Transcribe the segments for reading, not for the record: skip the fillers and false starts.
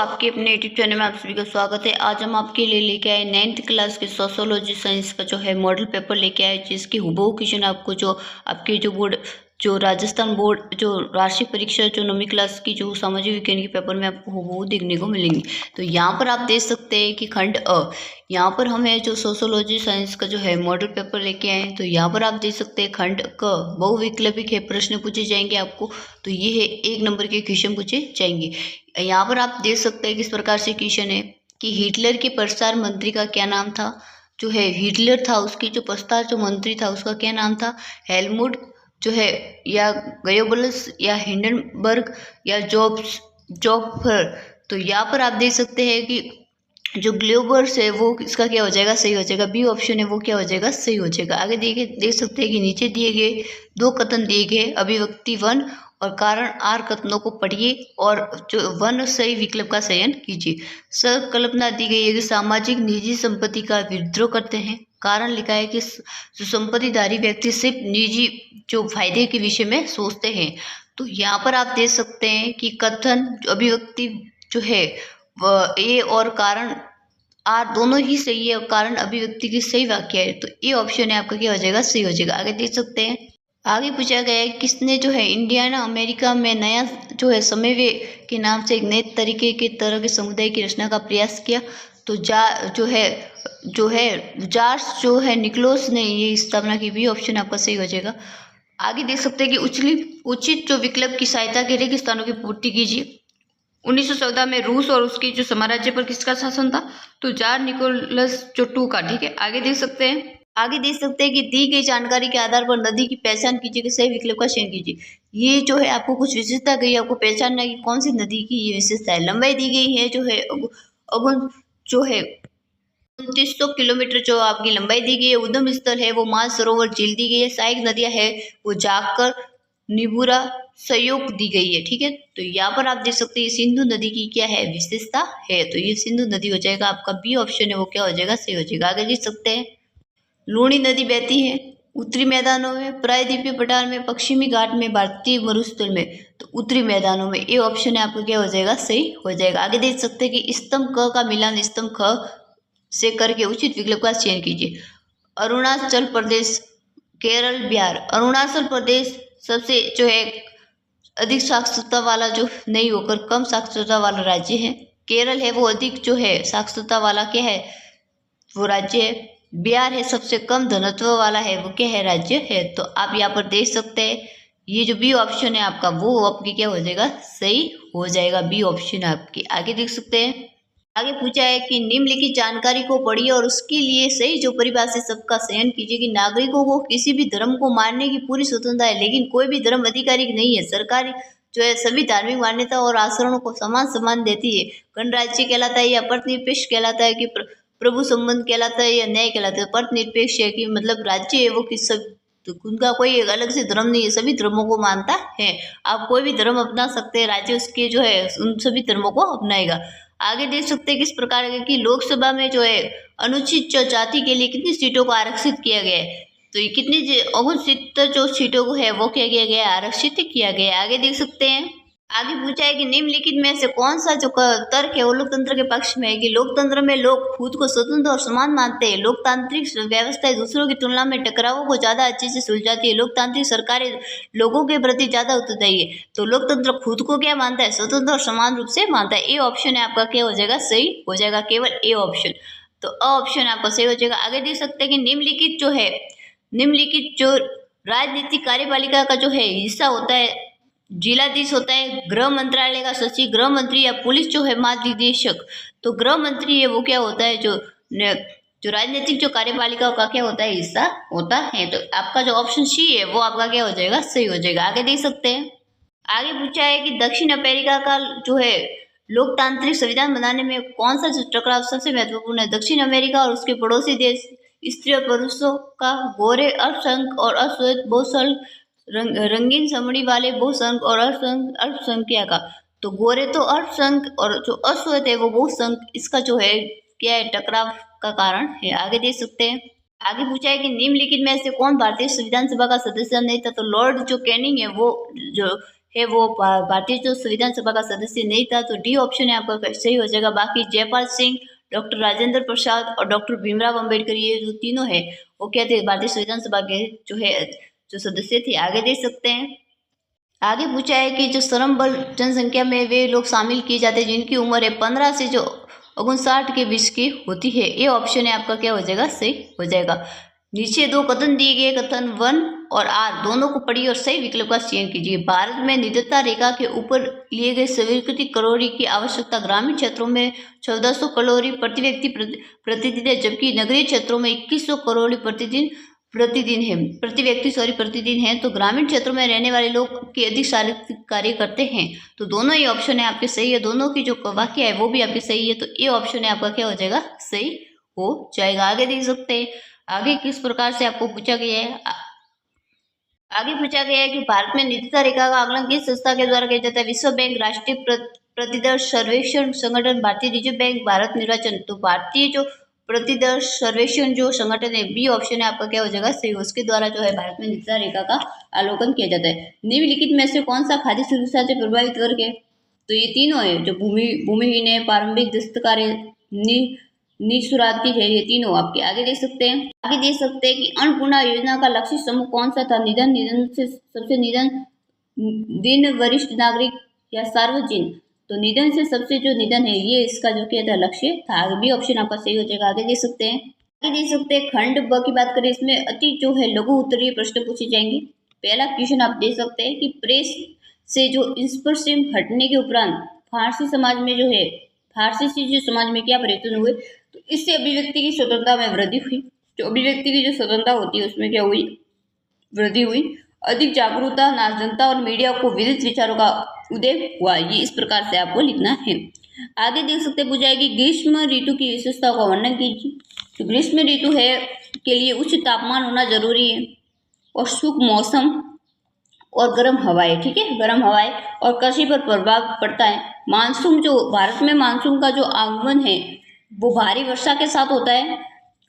आपके अपने YouTube channel में आप सभी का स्वागत है। आज हम आपके लिए लेके आए 9th क्लास के सोशियोलॉजी साइंस का जो है मॉडल पेपर लेके आए, जिसकी हुबहू क्वेश्चन आपको जो आपके जो बोर्ड जो राजस्थान बोर्ड जो वार्षिक परीक्षा जो 9वीं क्लास की जो सामाजिक विज्ञान के पेपर में आपको हुबहू देखने को मिलेंगी। तो यहाँ पर आप देख सकते हैं कि खंड अ, यहाँ पर हमें जो सोशियोलॉजी साइंस का जो है मॉडल पेपर लेके आए, तो यहाँ पर आप देख सकते हैं खंड क बहुविकल्पिक है, प्रश्न पूछे जाएंगे आपको। तो ये है 1 नंबर के क्वेश्चन पूछे जाएंगे। यहाँ पर आप देख सकते हैं किस प्रकार से क्वेश्चन है कि हिटलर के प्रसार मंत्री का क्या नाम था। जो है हिटलर था, उसकी जो प्रसार जो मंत्री था उसका क्या नाम था। हेलमुट जो है या गोयबल्स या हिंडनबर्ग या जोफ्फर। तो यहाँ पर आप देख सकते हैं कि जो ग्लोबर्स है वो इसका क्या हो जाएगा, सही हो जाएगा। बी ऑप्शन है वो क्या हो जाएगा, सही हो जाएगा। आगे देख सकते हैं कि नीचे दिए गए 2 कथन दिए गए, अभिव्यक्ति 1 और कारण आर कथनों को पढ़िए और जो 1 सही विकल्प का चयन कीजिए। संकल्पना दी गई है कि सामाजिक निजी संपत्ति का विद्रोह करते हैं। कारण लिखा है कि जो संपत्तिधारी व्यक्ति सिर्फ निजी जो फायदे के विषय में सोचते हैं। तो यहाँ पर आप देख सकते हैं कि कथन अभिव्यक्ति जो है ए और कारण आर दोनों ही सही है और कारण अभिव्यक्ति की सही वाक्य है। तो ये ऑप्शन है आपका क्या हो जाएगा, सही हो जाएगा। आगे देख सकते हैं, आगे पूछा गया है किसने जो है इंडियाना अमेरिका में नया जो है समन्वय के नाम से एक नए तरीके के तरह के समुदाय की रचना का प्रयास किया। तो जो है जार्ज जो है निकोलस ने ये स्थापना की। भी ऑप्शन आपका सही हो जाएगा। आगे देख सकते हैं कि उचित जो विकल्प की सहायता के रिक्त स्थानों की पूर्ति कीजिए। 1914 में रूस और उसके जो साम्राज्य पर किसका शासन था, तो जार निकोलस जो 2 का। ठीक है, आगे देख सकते हैं, कि दी गई जानकारी के आधार पर नदी की पहचान कीजिए कि सही विकल्प का चयन कीजिए। ये जो है आपको कुछ विशेषता गई, आपको पहचानना है कि कौन सी नदी की ये विशेषता है। लंबाई दी गई है जो है अगुन जो है 2900 किलोमीटर जो आपकी लंबाई दी गई है। उद्गम स्थल है वो मानसरोवर झील दी गई है। सहायक नदियां है वो जाकर निबुरा सहयोग दी गई है। ठीक है, तो यहाँ पर आप देख सकते हैं सिंधु नदी की क्या है, विशेषता है। तो ये सिंधु नदी हो जाएगा आपका। बी ऑप्शन है वो क्या हो जाएगा, सही हो जाएगा। आगे देख सकते हैं, लूणी नदी बहती है उत्तरी मैदानों में, प्रायद्वीपीय पठार में, पश्चिमी घाट में, भारतीय मरुस्थल में। तो उत्तरी मैदानों में ये ऑप्शन है आपका क्या हो जाएगा, सही हो जाएगा। आगे देख सकते हैं कि स्तंभ क का मिलान स्तंभ ख से करके उचित विकल्प का चयन कीजिए। अरुणाचल प्रदेश, केरल, बिहार। अरुणाचल प्रदेश सबसे जो है अधिक साक्षरता वाला जो नहीं होकर कम साक्षरता वाला राज्य है। केरल है वो अधिक जो है साक्षरता वाला क्या है, वो राज्य है। बिहार है सबसे कम धनत्व वाला है, वो क्या है, राज्य है। तो आप यहाँ पर देख सकते हैं ये जो बी ऑप्शन है आपका वो आपकी क्या हो जाएगा, सही हो जाएगा। बी ऑप्शन आपकी। आगे देख सकते हैं, आगे पूछा है कि निम्नलिखित जानकारी को पढ़िए और उसके लिए सही जो परिभाषित शब्द का चयन कीजिए कि नागरिकों को किसी भी धर्म को मानने की पूरी स्वतंत्रता है, लेकिन कोई भी धर्म आधिकारिक नहीं है। सरकार जो है सभी धार्मिक मान्यता और आचरणों को समान सम्मान देती है। गणराज्य कहलाता है या परनिरपेक्ष कहलाता है कि प्रभु संबंध कहलाता है या न्याय कहलाता है। परनिरपेक्ष है कि मतलब राज्य है वो किस तो उनका कोई एक अलग से धर्म नहीं है, सभी धर्मों को मानता है। आप कोई भी धर्म अपना सकते हैं, राज्य उसके जो है उन सभी धर्मों को अपनाएगा। आगे देख सकते हैं किस प्रकार की लोकसभा में जो है अनुसूचित जाति के लिए कितनी सीटों को आरक्षित किया गया है। तो ये कितनी 69 जो सीटों को है वो क्या किया गया है, आरक्षित किया गया है। आगे देख सकते हैं, आगे पूछा है कि निम्नलिखित में से कौन सा जो तर्क है वो लोकतंत्र के पक्ष में है कि लोकतंत्र में लोग खुद को स्वतंत्र और समान मानते हैं। लोकतांत्रिक व्यवस्थाएं दूसरों की तुलना में टकरावों को ज्यादा अच्छे से सुलझाती है। लोकतांत्रिक सरकारें लोगों के प्रति ज्यादा उत्तरदायी है। तो लोकतंत्र खुद को क्या मानता है, स्वतंत्र और समान रूप से मानता है। ए ऑप्शन है आपका क्या हो जाएगा, सही हो जाएगा, केवल ए ऑप्शन। तो अ ऑप्शन आपका सही हो जाएगा। आगे देख सकते हैं कि निम्नलिखित जो राजनीतिक कार्यपालिका का जो है हिस्सा होता है, जिलाधीश होता है, गृह मंत्रालय का सचिव, गृह मंत्री या पुलिस जो है महानिदेशक। तो गृह मंत्री है वो क्या होता है, जो राजनीतिक जो कार्यपालिका का क्या होता है, हिस्सा होता है। तो आपका जो ऑप्शन सी है वो आपका क्या हो जाएगा, सही हो जाएगा। आगे देख सकते हैं, आगे पूछा है कि दक्षिण अमेरिका का जो है लोकतांत्रिक संविधान बनाने में कौन सा जो टकराव सबसे महत्वपूर्ण है। दक्षिण अमेरिका और उसके पड़ोसी देश, स्त्री और पुरुषों का, गोरे अल्पसंख्यक और अश्वेत बहुसंख्यक, रंगीन चमड़ी वाले बहुसंख्यक और अल्पसंख्यक का। तो गोरे तो अल्पसंख्यक और जो अश्वेत है वो बहुसंख्यक, इसका जो है क्या है, टकराव का कारण है। आगे देख सकते हैं, आगे पूछा है कि निम्नलिखित में से कौन भारतीय संविधान सभा का सदस्य नहीं था। तो लॉर्ड जो कैनिंग है वो जो है वो भारतीय जो संविधान सभा का सदस्य नहीं था, तो डी ऑप्शन है आपका सही हो जाएगा। बाकी जयपाल सिंह, डॉक्टर राजेंद्र प्रसाद और डॉक्टर भीमराव अंबेडकर, ये जो तीनों है वो क्या थे, भारतीय संविधान सभा के जो है जो सदस्य थे। आगे देख सकते हैं, आगे पूछा है कि जो श्रम बल जनसंख्या में वे लोग शामिल किए जाते हैं जिनकी उम्र है 15 से जो 59 के बीच की होती है। ये ऑप्शन है आपका क्या हो जाएगा, सही हो जाएगा। नीचे दो कथन दिए गए, कथन 1 और आर दोनों को पढ़िए और सही विकल्प का चयन कीजिए। भारत में निर्धनता रेखा के ऊपर लिए गए स्वीकृति कैलोरी की आवश्यकता ग्रामीण क्षेत्रों में 1400 कैलोरी प्रति व्यक्ति प्रतिदिन है, जबकि नगरीय क्षेत्रों में 2100 कैलोरी प्रतिदिन है, प्रति व्यक्ति प्रतिदिन है। तो ग्रामीण क्षेत्रों में रहने वाले लोग की अधिक शारीरिक कार्य करते हैं, तो दोनों ही ऑप्शन है आपके सही है। दोनों की जो वाक्य है वो भी आपके सही है, तो ये ऑप्शन है आपका क्या हो जाएगा, सही हो जाएगा। आगे देख सकते हैं, आगे किस प्रकार से आपको पूछा गया है। आगे पूछा गया है कि भारत में निर्धनता रेखा का आकलन किस संस्था के द्वारा किया जाता है। विश्व बैंक, राष्ट्रीय प्रतिदर्श सर्वेक्षण संगठन, भारतीय रिजर्व बैंक, भारत निर्वाचन। तो भारतीय जो प्रतिदर्श सर्वेक्षण जो संगठन है, बी ऑप्शन है आपका क्या हो जाएगा, सही। उसके द्वारा जो है भारत में निर्धनता रेखा का अवलोकन किया जाता है। निम्नलिखित में से कौन सा खाद्य सुरक्षा से प्रभावित वर्ग है, तो ये तीनों है, जो भूमिहीन है, प्रारंभिक दस्तकारी, निःशुल्क है, ये तीनों आपके। आगे देख सकते हैं, आगे देख सकते हैं कि अन्नपूर्णा योजना का लक्ष्य समूह कौन सा था। निधन से सबसे दिन वरिष्ठ नागरिक या सार्वजनिक। तो निधन से सबसे जो निधन है, ये इसका जो क्या था, लक्ष्य था। आगे भी ऑप्शन आपका सही हो जाएगा। आगे देख सकते हैं, आगे देख सकते हैं, खंड ब की बात करें, इसमें अति जो है लघु उत्तरीय प्रश्न पूछे जाएंगे। पहला क्वेश्चन आप देख सकते हैं कि प्रेस से जो इंस्परसिम हटने के उपरांत फारसी समाज में जो है, फारसी से जो समाज में क्या परिवर्तन हुए, तो इससे अभिव्यक्ति की स्वतंत्रता में वृद्धि हुई। जो अभिव्यक्ति की जो स्वतंत्रता होती है उसमें क्या हुई, वृद्धि हुई। अधिक जागरूकता, जनता और मीडिया को विविध विचारों का उदय हुआ। ये इस प्रकार से आपको लिखना है। आगे देख सकते पूछा है कि ग्रीष्म ऋतु की विशेषता का वर्णन कीजिए। तो ग्रीष्म ऋतु है के लिए उच्च तापमान होना जरूरी है और शुष्क मौसम और गर्म हवाएं, ठीक है, गर्म हवाएं और कृषि पर प्रभाव पड़ता है। मानसून, जो भारत में मानसून का जो आगमन है वो भारी वर्षा के साथ होता है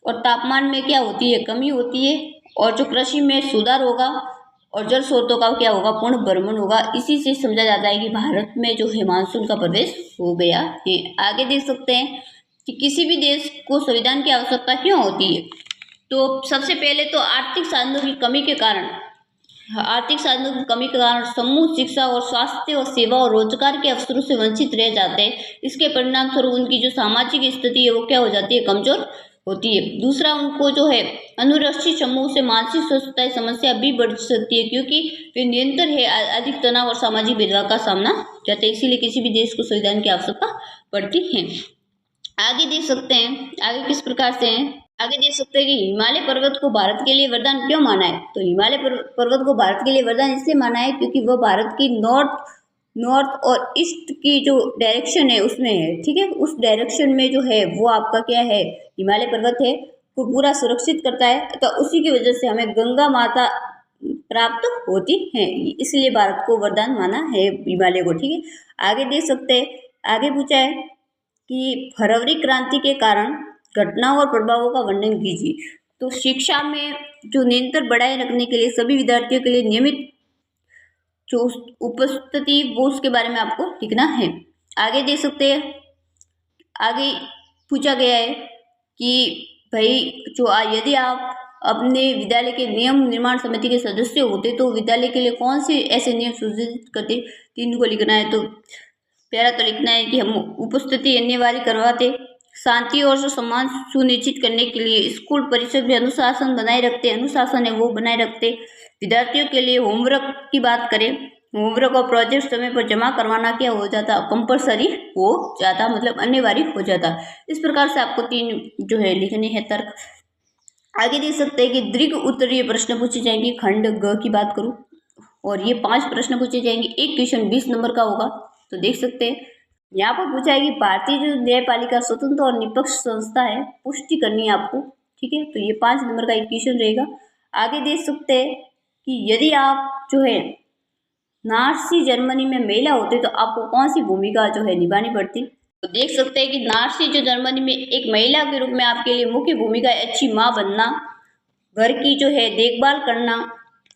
और तापमान में क्या होती है, कमी होती है, और जो कृषि में सुधार होगा और जल स्रोतों का क्या होगा, पूर्ण भ्रमण होगा। इसी से समझा जाता है कि भारत में जो है मानसून का प्रवेश हो गया है। आगे देख सकते हैं कि किसी भी देश को संविधान की आवश्यकता क्यों होती है। तो सबसे पहले तो आर्थिक साधनों की कमी के कारण, समूह शिक्षा और स्वास्थ्य और सेवा और रोजगार के अवसरों से वंचित रह जाते हैं। इसके परिणाम स्वरूप उनकी जो सामाजिक स्थिति है वो क्या हो जाती है, कमजोर होती है। दूसरा, उनको जो है अनुरक्षित समूह से मानसिक स्वास्थ्य समस्या भी बढ़ सकती है, क्योंकि वे निरंतर है अधिक तनाव और सामाजिक भेदभाव का सामना करते हैं। इसीलिए किसी भी देश को संविधान की आवश्यकता पड़ती है। आगे देख सकते हैं, आगे किस प्रकार से है, आगे देख सकते हैं कि हिमालय पर्वत को भारत के लिए वरदान क्यों माना है। तो हिमालय पर्वत को भारत के लिए वरदान इसलिए माना है क्योंकि वह भारत की नॉर्थ और ईस्ट की जो डायरेक्शन है उसमें है, ठीक है, उस डायरेक्शन में जो है वो आपका क्या है, हिमालय पर्वत है, को पूरा सुरक्षित करता है। तो उसी की वजह से हमें गंगा माता प्राप्त होती है, इसलिए भारत को वरदान माना है हिमालय को, ठीक है। आगे देख सकते हैं, आगे पूछा है कि फरवरी क्रांति के कारण घटनाओं और प्रभावों का वर्णन कीजिए। तो शिक्षा में जो निरंतर बढ़ाए रखने के लिए सभी विद्यार्थियों के लिए नियमित जो उपस्थिति वो उसके बारे में आपको लिखना है। आगे देख सकते हैं, आगे पूछा गया है कि भाई जो यदि आप अपने विद्यालय के नियम निर्माण समिति के सदस्य होते तो विद्यालय के लिए कौन से ऐसे नियम सुनिश्चित करते, तीन को लिखना है। तो पहला तो लिखना है कि हम उपस्थिति अनिवार्य करवाते, शांति और सम्मान सुनिश्चित करने के लिए स्कूल परिसर में अनुशासन बनाए रखते, अनुशासन है वो बनाए रखते। विद्यार्थियों के लिए होमवर्क की बात करें, होमवर्क और प्रोजेक्ट समय पर जमा करवाना क्या हो जाता, कंपलसरी हो जाता, मतलब अनिवार्य हो जाता। इस प्रकार से आपको तीन जो है लिखने हैं तर्क। आगे देख सकते हैं कि दीर्घ उत्तरीय प्रश्न पूछे जाएंगे। खंड ग की बात करूँ और ये 5 प्रश्न पूछे जाएंगे। एक क्वेश्चन 20 नंबर का होगा। तो देख सकते हैं यहाँ पर पूछा है कि भारतीय जो न्यायपालिका स्वतंत्र और निष्पक्ष संस्था है, पुष्टि करनी है आपको, ठीक है। तो ये 5 नंबर का एक क्वेश्चन रहेगा। आगे देख सकते हैं कि यदि आप जो है नाजी जर्मनी में महिला होते तो आपको कौन सी भूमिका जो है निभानी पड़ती। तो देख सकते हैं कि नाजी जो जर्मनी में एक महिला के रूप में आपके लिए मुख्य भूमिका है अच्छी माँ बनना, घर की जो है देखभाल करना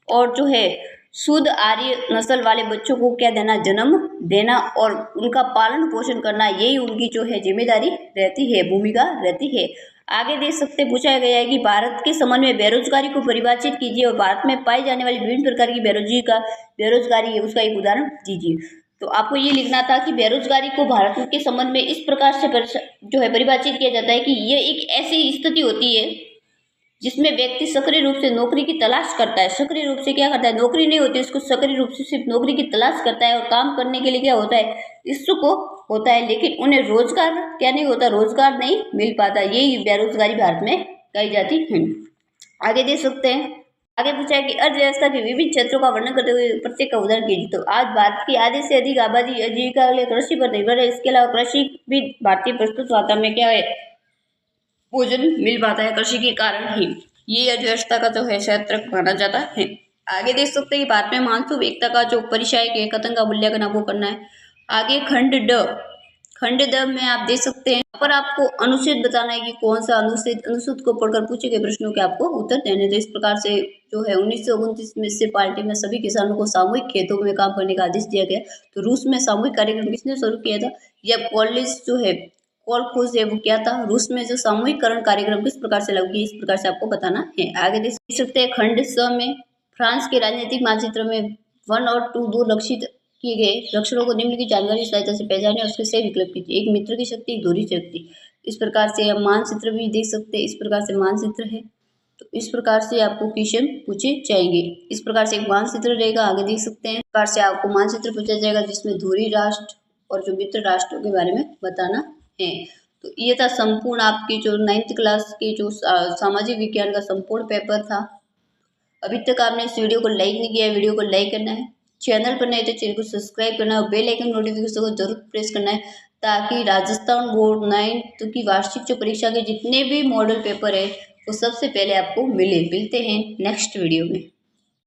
और जो है शुद्ध आर्य नस्ल वाले बच्चों को क्या देना, जन्म देना और उनका पालन पोषण करना, यही उनकी जो है जिम्मेदारी रहती है, भूमिका रहती है। आगे देख सकते पूछा गया है कि भारत के संबंध में बेरोजगारी को परिभाषित कीजिए और भारत में पाई जाने वाली विभिन्न प्रकार की बेरोजगारी है उसका एक उदाहरण दीजिए। तो आपको ये लिखना था कि बेरोजगारी को भारत के संबंध में इस प्रकार से जो है परिभाषित किया जाता है कि ये एक ऐसी स्थिति होती है जिसमें व्यक्ति सक्रिय रूप से नौकरी की तलाश करता है। सक्रिय रूप से क्या करता है, नौकरी नहीं होती, उसको सक्रिय रूप से सिर्फ नौकरी की तलाश करता है और काम करने के लिए क्या होता है, इच्छुक होता है, लेकिन उन्हें रोजगार क्या नहीं होता, रोजगार नहीं मिल पाता। यही बेरोजगारी भारत में कही जाती है। आगे देख सकते हैं, आगे पूछा है कि अर्थव्यवस्था के विभिन्न क्षेत्रों का वर्णन करते हुए प्रत्येक का उदाहरण कीजिए। तो आज भारत की आधे से अधिक आबादी आजीविका के लिए कृषि पर निर्भर है। इसके अलावा कृषि भी भारतीय प्रस्तुत वार्ता में क्या है, भोजन मिल पाता है कृषि के कारण ही। ये अर्थव्यवस्था का जो है क्षेत्र माना जाता है। आगे देख सकते हैं कि भारत में मानसून एकता का जो परिचय के कथन का मूल्यांकन आपको करना है। आगे खंड ड में आप देख सकते हैं, पर आपको अनुच्छेद बताना है कि कौन सा अनुच्छेद को पढ़कर पूछे गए प्रश्नों के आपको उत्तर देने। तो इस प्रकार से जो है 1929 में से पार्टी में सभी किसानों को सामूहिक खेतों में काम करने का आदेश दिया गया। तो रूस में सामूहिक कार्यक्रम किसने शुरू किया था, यह कॉलेज जो है कॉलखोज है वो क्या था, रूस में जो सामूहिकरण कार्यक्रम किस प्रकार से लागू किया, इस प्रकार से आपको बताना है। आगे देख सकते हैं खंड स में फ्रांस के राजनीतिक मानचित्र में 1 और 2 दो लक्षित किए गए लक्षणों को निम्न की जानकारी की सहायता से पहचाने और उसके सही विकल्प कीजिए। एक मित्र की शक्ति, एक दूरी शक्ति। इस प्रकार से हम मानचित्र भी देख सकते हैं, इस प्रकार से मानचित्र है। तो इस प्रकार से आपको क्वेश्चन पूछे जाएंगे। इस प्रकार से एक मानचित्र रहेगा। आगे देख सकते हैं, इस प्रकार से आपको मानचित्र पूछा जाएगा जिसमें धुरी राष्ट्र और जो मित्र राष्ट्रों के बारे में बताना है। तो ये था संपूर्ण आपकी जो 9th क्लास की जो सामाजिक विज्ञान का संपूर्ण पेपर था। अभी तक आपने इस वीडियो को लाइक नहीं किया है, वीडियो को लाइक करना है। चैनल पर नए तो चैनल को सब्सक्राइब करना है और बेल आइकन नोटिफिकेशन को जरूर प्रेस करना है, ताकि राजस्थान बोर्ड 9th की वार्षिक जो परीक्षा के जितने भी मॉडल पेपर है वो सबसे पहले आपको मिलते हैं नेक्स्ट वीडियो में।